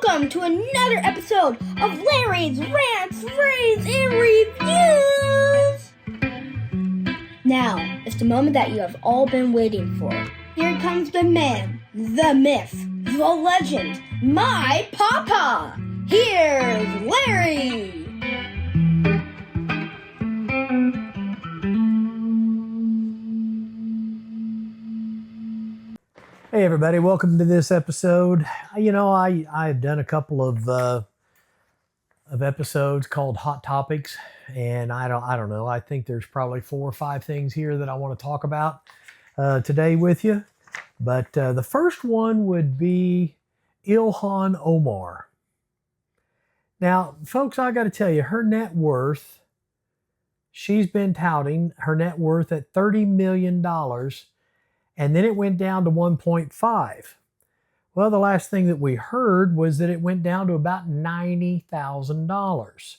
welcome to another episode of Larry's Rants, Raves, and Reviews! Now, it's the moment that you have all been waiting for. Here comes the man, the myth, the legend, my papa! Here's Larry! Hey everybody, welcome to this episode. You know, I've done a couple of episodes called Hot Topics, and I don't know. I think there's probably 4 or 5 things here that I want to talk about today with you. But the first one would be Ilhan Omar. Now, folks, I got to tell you, her net worth, she's been touting her net worth at $30 million. And then it went down to 1.5. Well, the last thing that we heard was that it went down to about $90,000.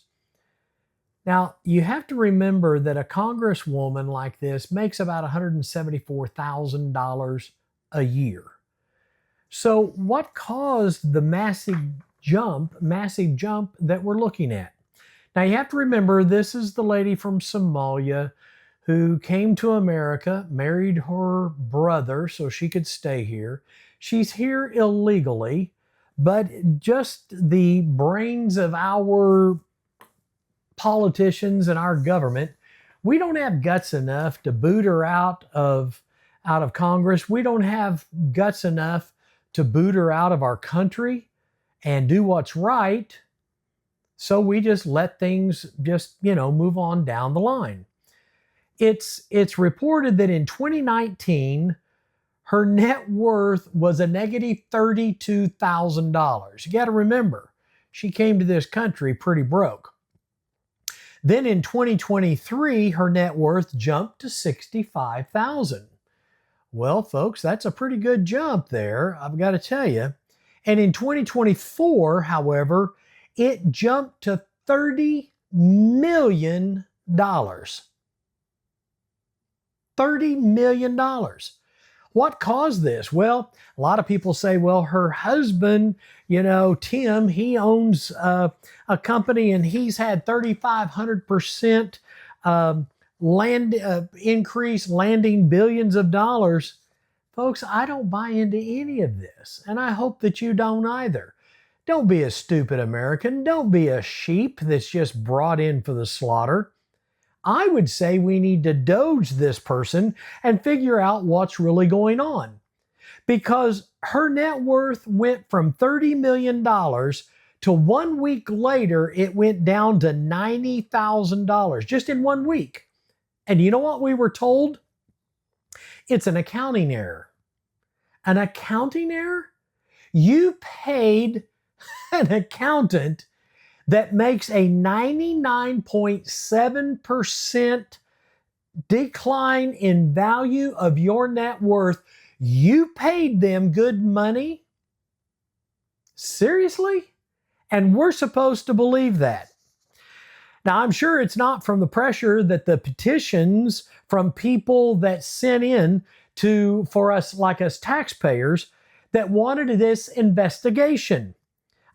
Now, you have to remember that a congresswoman like this makes about $174,000 a year. So what caused the massive jump that we're looking at? Now, you have to remember, this is the lady from Somalia who came to America, married her brother so she could stay here. She's here illegally, but just the brains of our politicians and our government, we don't have guts enough to boot her out of Congress. We don't have guts enough to boot her out of our country and do what's right. So we just let things just, move on down the line. It's reported that in 2019, her net worth was a negative $32,000. You got to remember, she came to this country pretty broke. Then in 2023, her net worth jumped to $65,000. Well, folks, that's a pretty good jump there, I've got to tell you. And in 2024, however, it jumped to $30 million. $30 million. What caused this? Well, a lot of people say, well, her husband, Tim, he owns a company and he's had 3,500% increase, landing billions of dollars. Folks, I don't buy into any of this, and I hope that you don't either. Don't be a stupid American. Don't be a sheep that's just brought in for the slaughter. I would say we need to doge this person and figure out what's really going on. Because her net worth went from $30 million to 1 week later, it went down to $90,000 just in 1 week. And you know what we were told? It's an accounting error. An accounting error? You paid an accountant that makes a 99.7% decline in value of your net worth. You paid them good money? Seriously? And we're supposed to believe that. Now, I'm sure it's not from the pressure that the petitions from people that sent in for us, like us taxpayers, that wanted this investigation.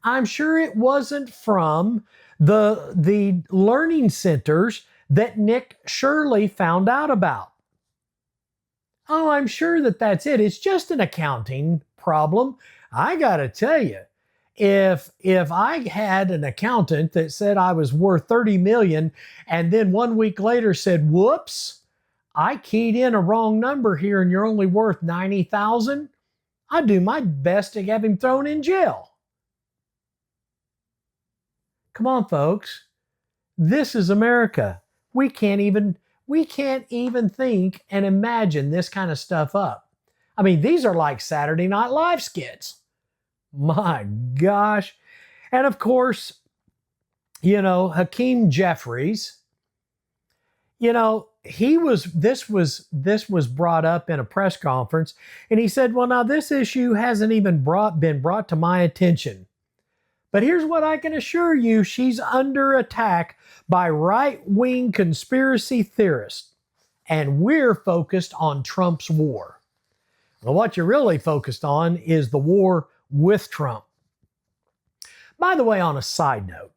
I'm sure it wasn't from the learning centers that Nick Shirley found out about. Oh, I'm sure that's it. It's just an accounting problem. I gotta tell you, if I had an accountant that said I was worth $30 million and then 1 week later said, whoops, I keyed in a wrong number here and you're only worth $90,000, I'd do my best to have him thrown in jail. Come on, folks. This is America. We can't even think and imagine this kind of stuff up. I mean, these are like Saturday Night Live skits. My gosh. And of course, Hakeem Jeffries, this was brought up in a press conference, and he said, well, now this issue hasn't even been brought to my attention. But here's what I can assure you, she's under attack by right-wing conspiracy theorists. And we're focused on Trump's war. Well, what you're really focused on is the war with Trump. By the way, on a side note,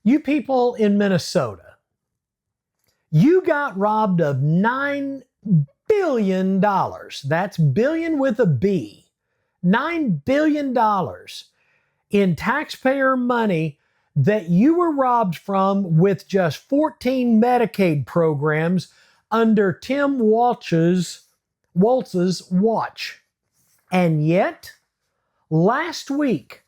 you people in Minnesota, you got robbed of $9 billion. That's billion with a B. $9 billion in taxpayer money that you were robbed from with just 14 Medicaid programs under Tim Walz's watch. And yet, last week,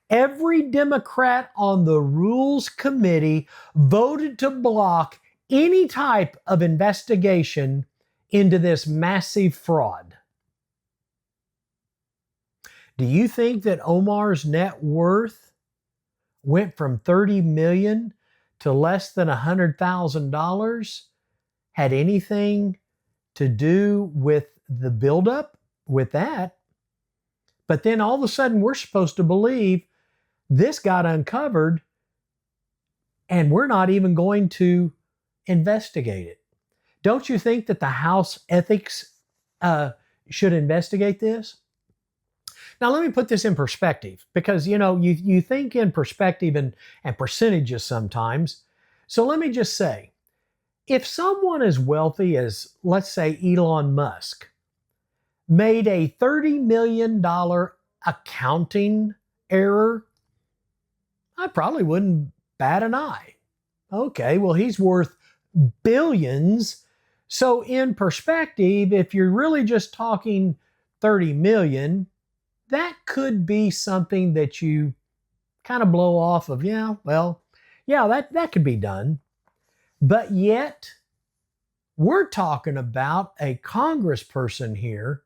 every Democrat on the Rules Committee voted to block any type of investigation into this massive fraud. Do you think that Omar's net worth went from $30 million to less than $100,000 had anything to do with the buildup with that? But then all of a sudden we're supposed to believe this got uncovered and we're not even going to investigate it. Don't you think that the House Ethics should investigate this? Now, let me put this in perspective because, you think in perspective and percentages sometimes. So let me just say, if someone as wealthy as, let's say, Elon Musk made a $30 million accounting error, I probably wouldn't bat an eye. Okay, well, he's worth billions. So in perspective, if you're really just talking 30 million, that could be something that you kind of blow off of, that could be done. But yet, we're talking about a congressperson here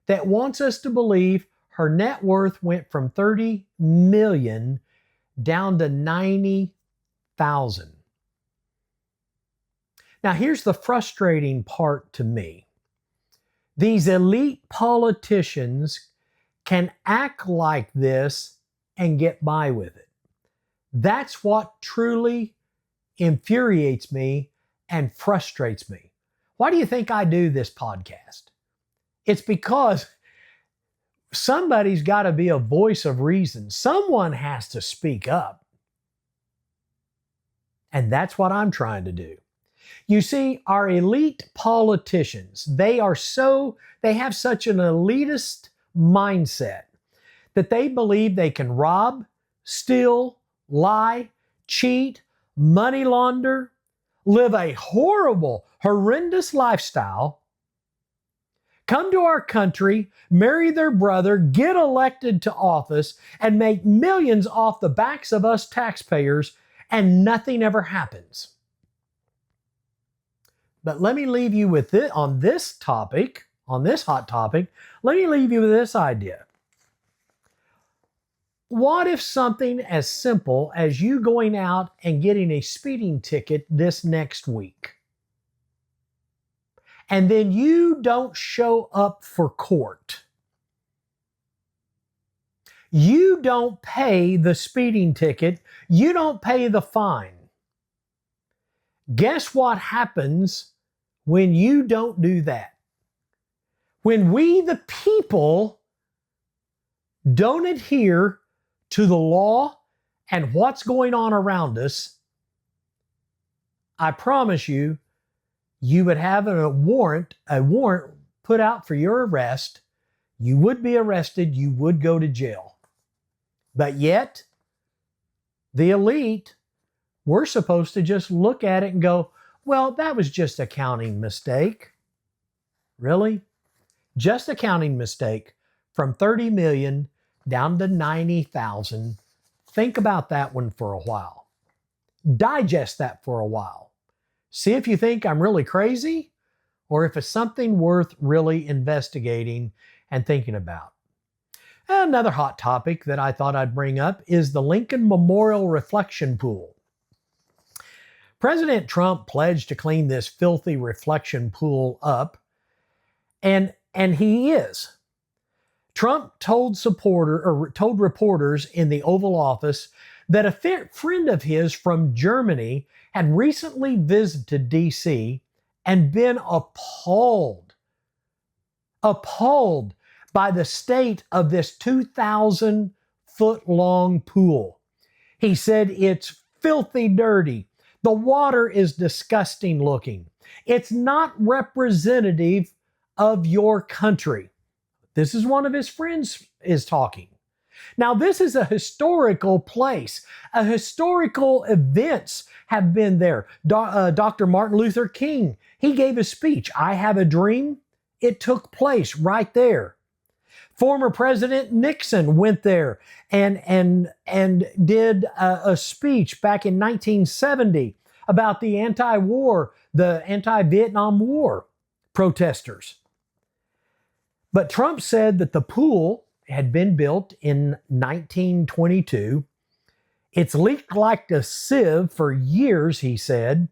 that wants us to believe her net worth went from 30 million down to 90,000. Now, here's the frustrating part to me. These elite politicians can act like this and get by with it. That's what truly infuriates me and frustrates me. Why do you think I do this podcast? It's because somebody's got to be a voice of reason. Someone has to speak up. And that's what I'm trying to do. You see, our elite politicians, they have such an elitist mindset that they believe they can rob, steal, lie, cheat, money launder, live a horrible, horrendous lifestyle, come to our country, marry their brother, get elected to office, and make millions off the backs of us taxpayers, and nothing ever happens. But let me leave you with it on this hot topic, let me leave you with this idea. What if something as simple as you going out and getting a speeding ticket this next week, and then you don't show up for court? You don't pay the speeding ticket. You don't pay the fine. Guess what happens when you don't do that? When we, the people, don't adhere to the law and what's going on around us, I promise you, you would have a warrant put out for your arrest. You would be arrested. You would go to jail. But yet, the elite, we're supposed to just look at it and go, well, that was just a counting mistake. Really? Just a counting mistake from 30 million down to 90,000. Think about that one for a while. Digest that for a while. See if you think I'm really crazy or if it's something worth really investigating and thinking about. Another hot topic that I thought I'd bring up is the Lincoln Memorial Reflection Pool. President Trump pledged to clean this filthy reflection pool up, and he is. Trump told reporters in the Oval Office that a friend of his from Germany had recently visited D.C. and been appalled by the state of this 2,000 4-foot-long pool. He said it's filthy dirty. The water is disgusting looking. It's not representative of your country. This is one of his friends is talking. Now, this is a historical place. Historical events have been there. Dr. Martin Luther King, he gave a speech, I Have a Dream. It took place right there. Former President Nixon went there and did a speech back in 1970 about the anti-Vietnam War protesters. But Trump said that the pool had been built in 1922. It's leaked like a sieve for years, he said,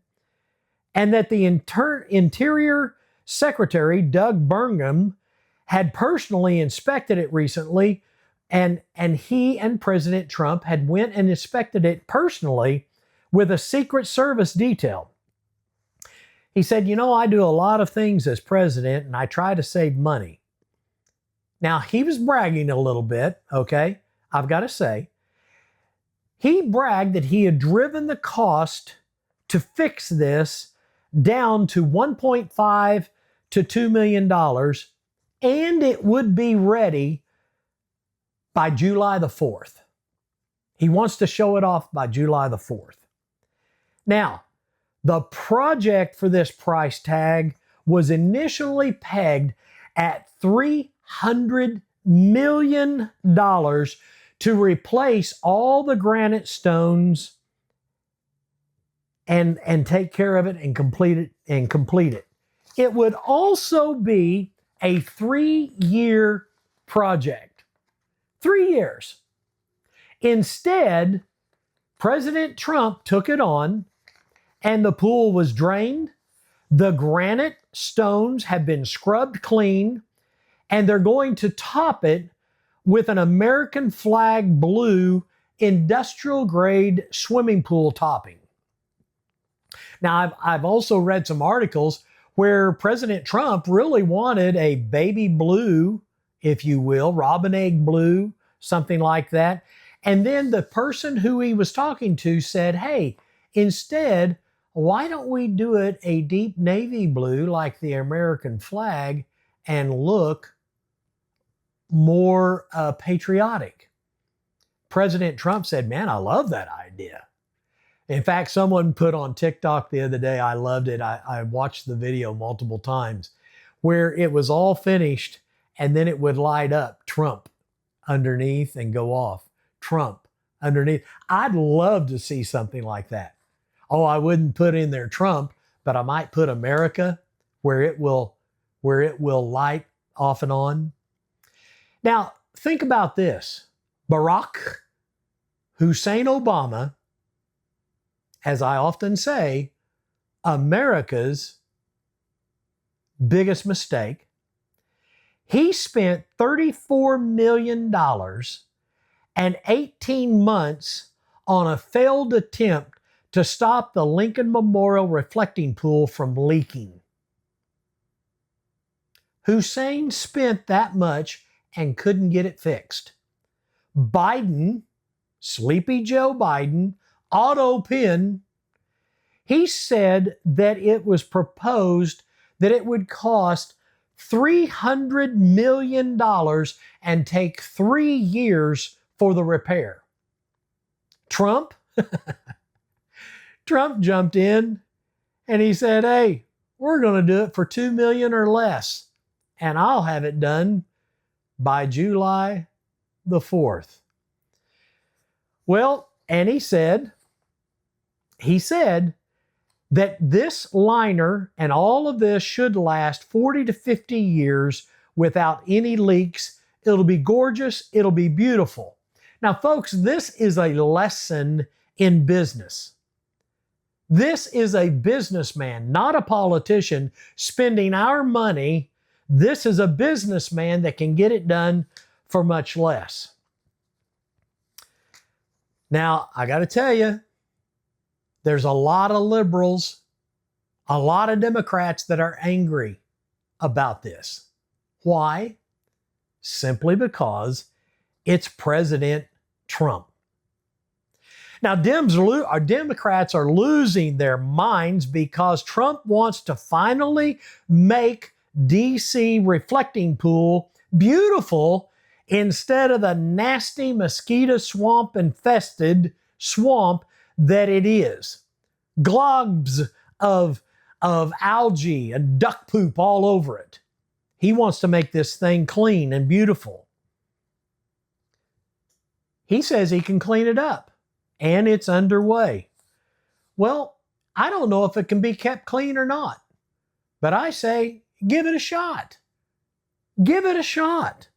and that the Interior Secretary, Doug Burgum, had personally inspected it recently, and he and President Trump had went and inspected it personally with a Secret Service detail. He said, I do a lot of things as president, and I try to save money. Now, he was bragging a little bit, okay? I've got to say. He bragged that he had driven the cost to fix this down to $1.5 to $2 million, and it would be ready by July the 4th. He wants to show it off by July the 4th. Now, the project for this price tag was initially pegged at $300 million to replace all the granite stones and take care of it and complete it. It would also be a 3-year project. 3 years. Instead, President Trump took it on, and the pool was drained. The granite stones have been scrubbed clean, and they're going to top it with an American flag blue industrial grade swimming pool topping. Now, I've also read some articles where President Trump really wanted a baby blue, if you will, robin egg blue, something like that. And then the person who he was talking to said, hey, instead, why don't we do it a deep navy blue like the American flag and look more patriotic? President Trump said, man, I love that idea. In fact, someone put on TikTok the other day, I loved it. I watched the video multiple times, where it was all finished and then it would light up Trump underneath and go off. Trump underneath. I'd love to see something like that. Oh, I wouldn't put in there Trump, but I might put America where it will light off and on. Now, think about this. Barack Hussein Obama, as I often say, America's biggest mistake. He spent $34 million and 18 months on a failed attempt to stop the Lincoln Memorial reflecting pool from leaking. Hussein spent that much and couldn't get it fixed. Biden, Sleepy Joe Biden, auto pin, he said that it was proposed that it would cost $300 million and take 3 years for the repair. Trump jumped in and he said, hey, we're going to do it for $2 million or less, and I'll have it done by July the 4th. Well, and he said that this liner and all of this should last 40 to 50 years without any leaks. It'll be gorgeous. It'll be beautiful. Now, folks, this is a lesson in business. This is a businessman, not a politician, spending our money. This is a businessman that can get it done for much less. Now, I got to tell you, there's a lot of liberals, a lot of Democrats that are angry about this. Why? Simply because it's President Trump. Now, Democrats are losing their minds because Trump wants to finally make D.C. reflecting pool beautiful instead of the nasty mosquito swamp infested swamp that it is. Globs of algae and duck poop all over it. He wants to make this thing clean and beautiful. He says he can clean it up, and it's underway. Well, I don't know if it can be kept clean or not, but I say give it a shot. Give it a shot.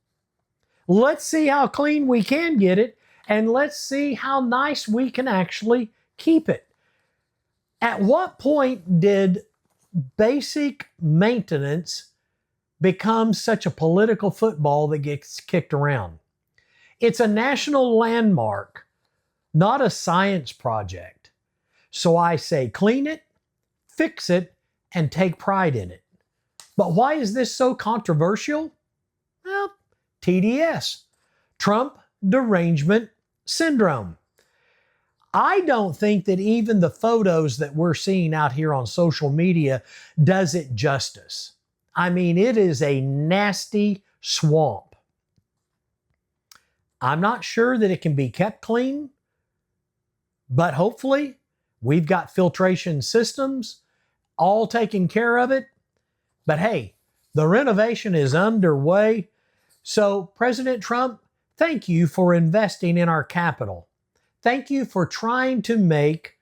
Let's see how clean we can get it, and let's see how nice we can actually keep it. At what point did basic maintenance become such a political football that gets kicked around? It's a national landmark, not a science project. So I say clean it, fix it, and take pride in it. But why is this so controversial? Well, TDS, Trump Derangement Syndrome. I don't think that even the photos that we're seeing out here on social media does it justice. I mean, it is a nasty swamp. I'm not sure that it can be kept clean, but hopefully we've got filtration systems all taking care of it. But hey, the renovation is underway. So President Trump, thank you for investing in our capital. Thank you for trying to make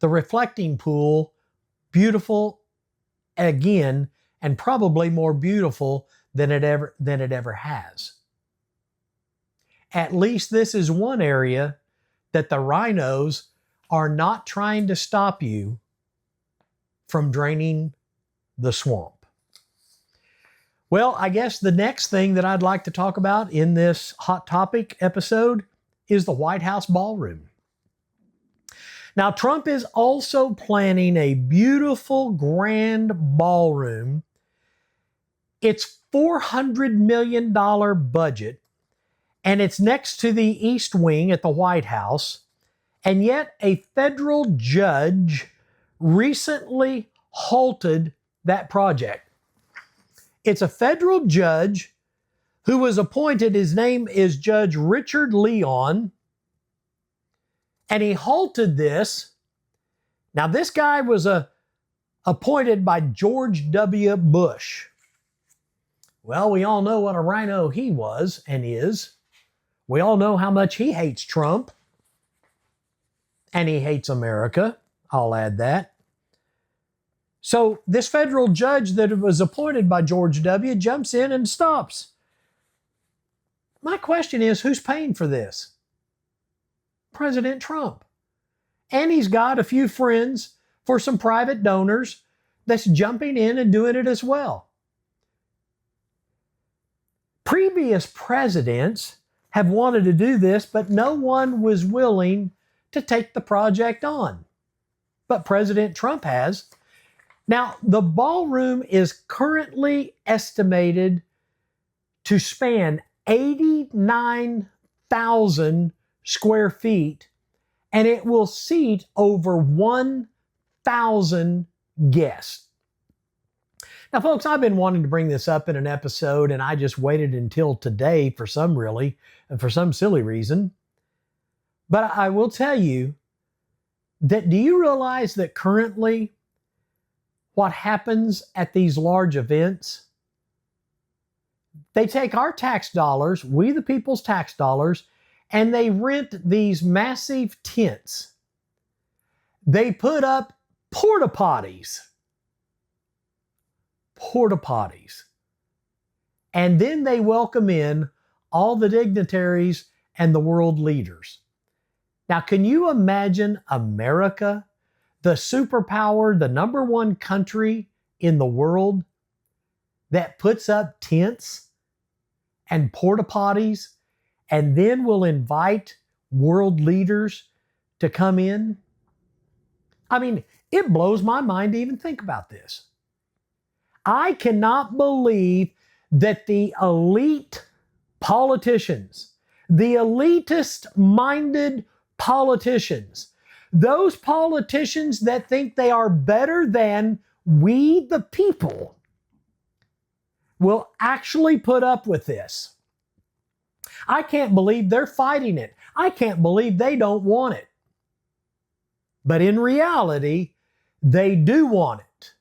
the reflecting pool beautiful again, and probably more beautiful than it ever has. At least this is one area that the rhinos are not trying to stop you from draining the swamp. Well, I guess the next thing that I'd like to talk about in this Hot Topic episode is the White House Ballroom. Now, Trump is also planning a beautiful, grand ballroom. It's $400 million budget, and it's next to the East Wing at the White House. And yet a federal judge recently halted that project. It's a federal judge who was appointed. His name is Judge Richard Leon. And he halted this. Now, this guy was appointed by George W. Bush. Well, we all know what a rhino he was and is. We all know how much he hates Trump. And he hates America. I'll add that. So this federal judge that was appointed by George W. jumps in and stops. My question is, who's paying for this? President Trump. And he's got a few friends for some private donors that's jumping in and doing it as well. Previous presidents have wanted to do this, but no one was willing to take the project on. But President Trump has. Now, the ballroom is currently estimated to span 89,000 square feet, and it will seat over 1,000 guests. Now, folks, I've been wanting to bring this up in an episode, and I just waited until today for some silly reason. But I will tell you that, do you realize that currently what happens at these large events? They take our tax dollars, we the people's tax dollars, and they rent these massive tents. They put up porta potties. And then they welcome in all the dignitaries and the world leaders. Now, can you imagine America, the superpower, the number one country in the world, that puts up tents and porta potties and then will invite world leaders to come in? I mean, it blows my mind to even think about this. I cannot believe that the elite politicians, The elitist-minded politicians, those politicians that think they are better than we the people, will actually put up with this. I can't believe they're fighting it. I can't believe they don't want it. But in reality, they do want it.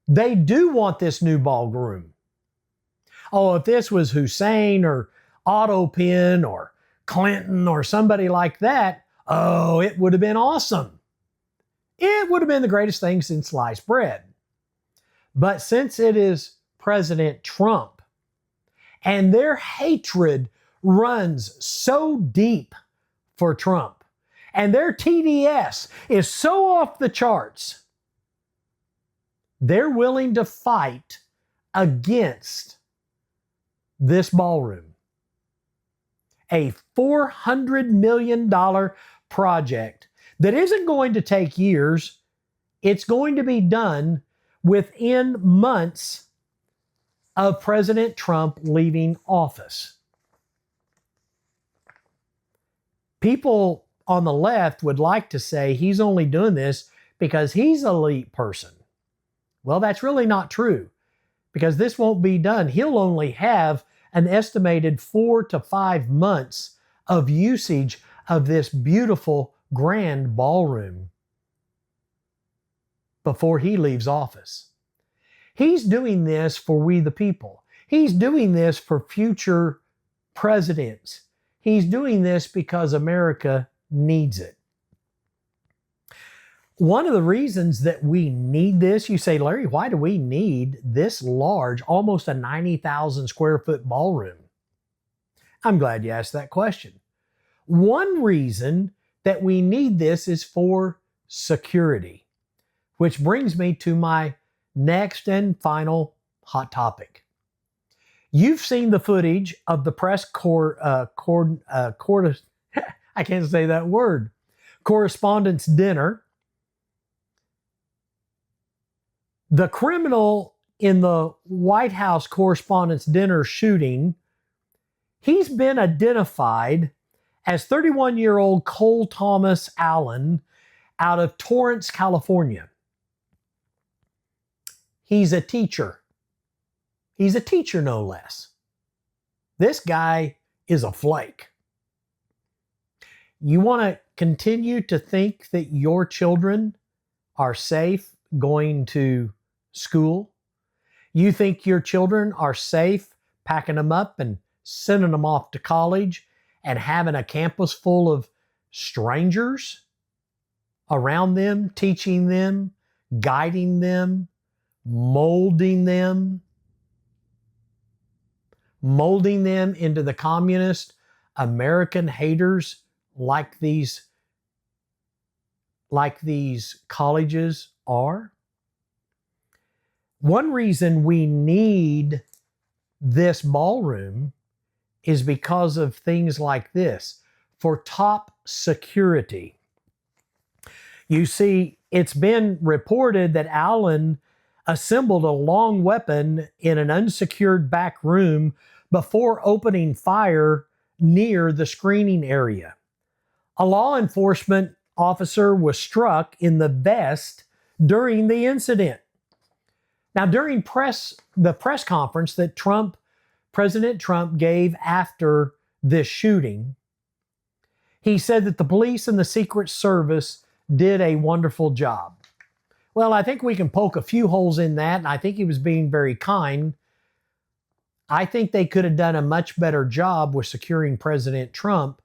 They do want this new ballroom. Oh, if this was Hussein or Otto Penn or Clinton or somebody like that, oh, it would have been awesome. It would have been the greatest thing since sliced bread. But since it is President Trump, and their hatred runs so deep for Trump, and their TDS is so off the charts, they're willing to fight against this ballroom. A $400 million project that isn't going to take years. It's going to be done within months of President Trump leaving office. People on the left would like to say he's only doing this because he's an elite person. Well, that's really not true, because this won't be done. He'll only have an estimated 4 to 5 months of usage of this beautiful, grand ballroom before he leaves office. He's doing this for we the people. He's doing this for future presidents. He's doing this because America needs it. One of the reasons that we need this, you say, Larry, why do we need this large, almost a 90,000 square foot ballroom? I'm glad you asked that question. One reason that we need this is for security, which brings me to my next and final hot topic. You've seen the footage of the Correspondents Dinner. The criminal in the White House Correspondents Dinner shooting, he's been identified as 31-year-old Cole Thomas Allen out of Torrance, California. He's a teacher. He's a teacher, no less. This guy is a flake. You want to continue to think that your children are safe going to school? You think your children are safe packing them up and sending them off to college and having a campus full of strangers around them, teaching them, guiding them, molding them into the communist American haters like these colleges are? One reason we need this ballroom is because of things like this, for top security. You see, it's been reported that Allen assembled a long weapon in an unsecured back room before opening fire near the screening area. A law enforcement officer was struck in the vest during the incident. Now, during the press conference that President Trump gave after this shooting, he said that the police and the Secret Service did a wonderful job. Well, I think we can poke a few holes in that, and I think he was being very kind. I think they could have done a much better job with securing President Trump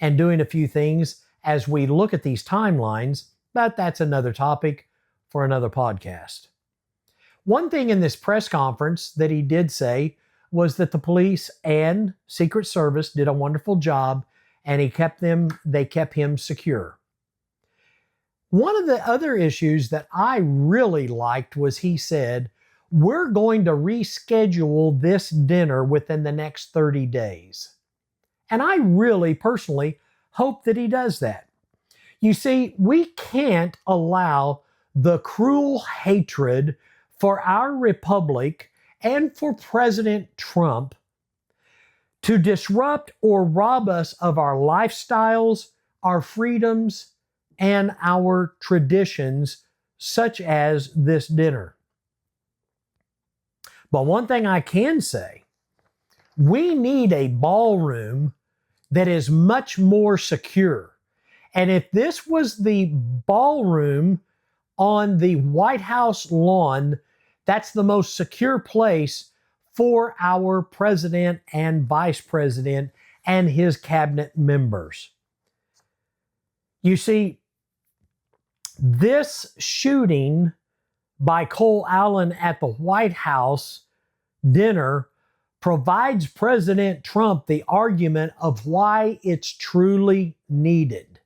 and doing a few things as we look at these timelines, but that's another topic for another podcast. One thing in this press conference that he did say was that the police and Secret Service did a wonderful job, and they kept him secure. One of the other issues that I really liked was he said, we're going to reschedule this dinner within the next 30 days. And I really personally hope that he does that. You see, we can't allow the cruel hatred for our republic and for President Trump to disrupt or rob us of our lifestyles, our freedoms, and our traditions, such as this dinner. But one thing I can say, we need a ballroom that is much more secure. And if this was the ballroom on the White House lawn, that's the most secure place for our president and vice president and his cabinet members. You see, this shooting by Cole Allen at the White House dinner provides President Trump the argument of why it's truly needed.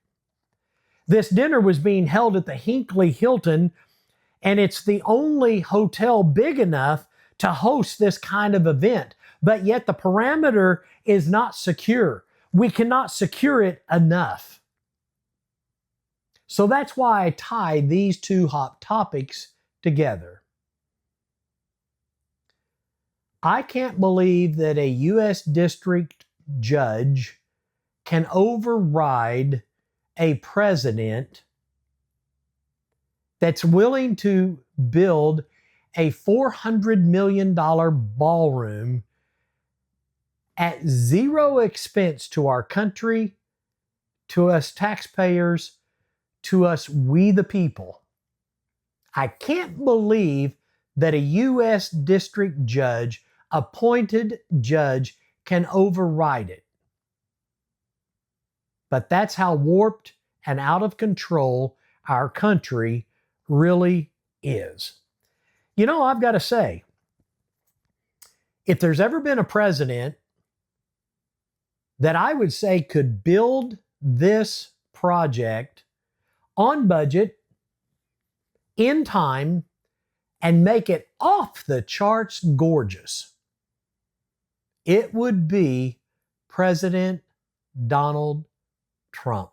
This dinner was being held at the Hinckley Hilton, and it's the only hotel big enough to host this kind of event, but yet the parameter is not secure. We cannot secure it enough. So that's why I tie these two hot topics together. I can't believe that a U.S. district judge can override a president that's willing to build a $400 million ballroom at zero expense to our country, to us taxpayers, to us, we the people. I can't believe that a U.S. district judge, appointed judge, can override it. But that's how warped and out of control our country really is. You know, I've got to say, if there's ever been a president that I would say could build this project on budget, in time, and make it off the charts gorgeous, it would be President Donald Trump.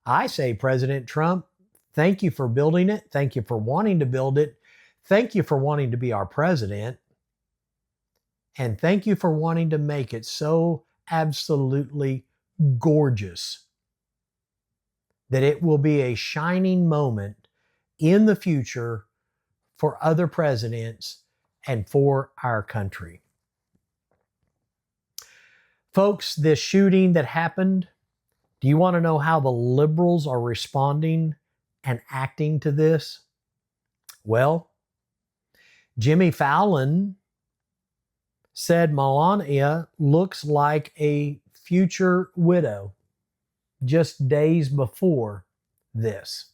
I say, President Trump, thank you for building it. Thank you for wanting to build it. Thank you for wanting to be our president. And thank you for wanting to make it so absolutely gorgeous that it will be a shining moment in the future for other presidents and for our country. Folks, this shooting that happened, do you want to know how the liberals are responding and acting to this? Well, Jimmy Fallon said Melania looks like a future widow just days before this.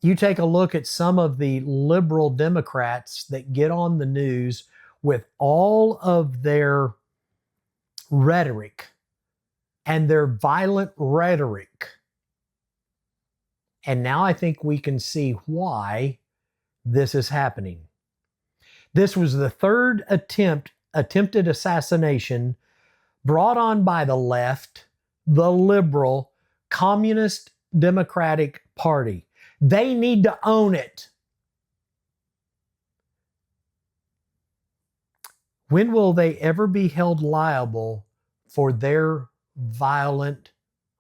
You take a look at some of the liberal Democrats that get on the news with all of their rhetoric and their violent rhetoric. And now I think we can see why this is happening. This was the third attempted assassination brought on by the left, the liberal, communist Democratic Party. They need to own it. When will they ever be held liable for their violent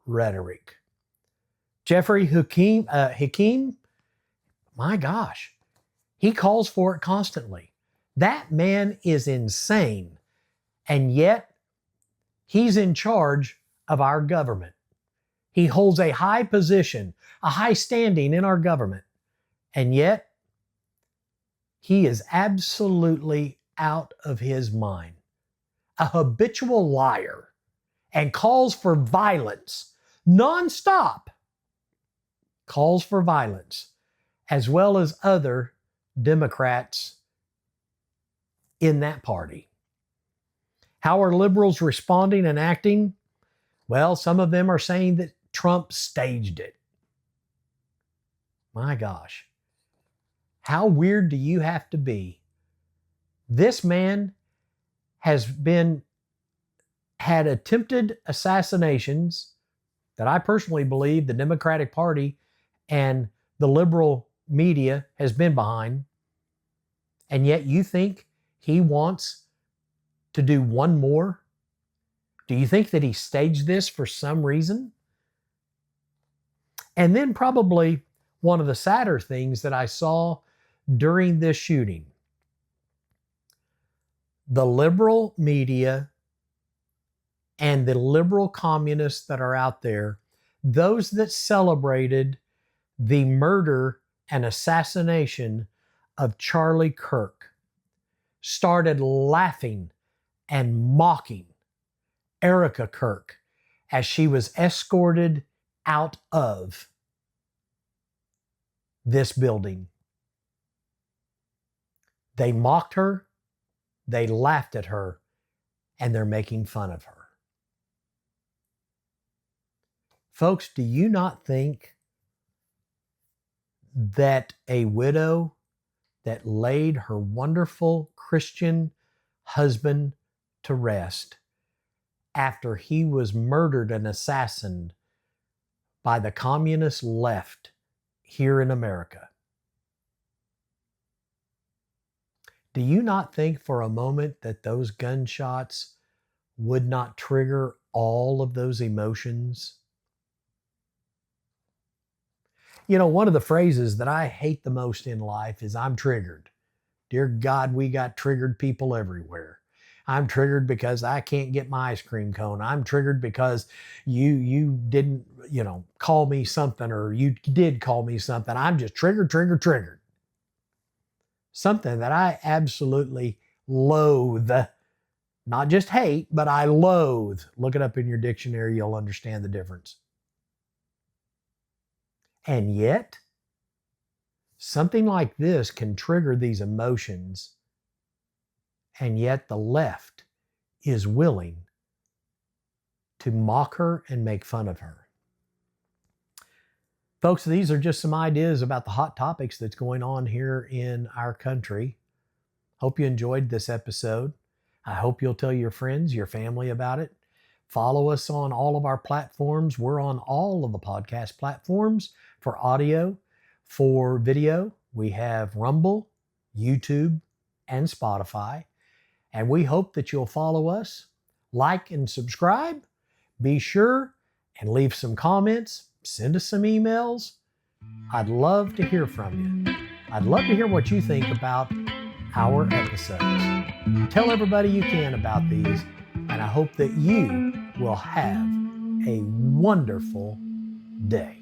rhetoric? Jeffrey Hakeem, my gosh, he calls for it constantly. That man is insane, and yet he's in charge of our government. He holds a high position, a high standing in our government, and yet he is absolutely out of his mind, a habitual liar, and calls for violence nonstop. Calls for violence, as well as other Democrats in that party. How are liberals responding and acting? Well, some of them are saying that Trump staged it. My gosh. How weird do you have to be? This man has had attempted assassinations that I personally believe the Democratic Party and the liberal media has been behind. And yet you think he wants to do one more? Do you think that he staged this for some reason? And then probably one of the sadder things that I saw during this shooting, the liberal media and the liberal communists that are out there, those that celebrated the murder and assassination of Charlie Kirk, started laughing and mocking Erica Kirk as she was escorted out of this building. They mocked her, they laughed at her, and they're making fun of her. Folks, do you not think that a widow that laid her wonderful Christian husband to rest after he was murdered and assassinated by the communist left here in America, do you not think for a moment that those gunshots would not trigger all of those emotions? You know, one of the phrases that I hate the most in life is "I'm triggered." Dear God, we got triggered people everywhere. I'm triggered because I can't get my ice cream cone. I'm triggered because you didn't, call me something, or you did call me something. I'm just triggered. Something that I absolutely loathe. Not just hate, but I loathe. Look it up in your dictionary, you'll understand the difference. And yet, something like this can trigger these emotions, and yet the left is willing to mock her and make fun of her. Folks, these are just some ideas about the hot topics that's going on here in our country. Hope you enjoyed this episode. I hope you'll tell your friends, your family about it. Follow us on all of our platforms. We're on all of the podcast platforms for audio. For video, we have Rumble, YouTube, and Spotify. And we hope that you'll follow us, like and subscribe. Be sure and leave some comments. Send us some emails. I'd love to hear from you. I'd love to hear what you think about our episodes. Tell everybody you can about these, and I hope that you will have a wonderful day.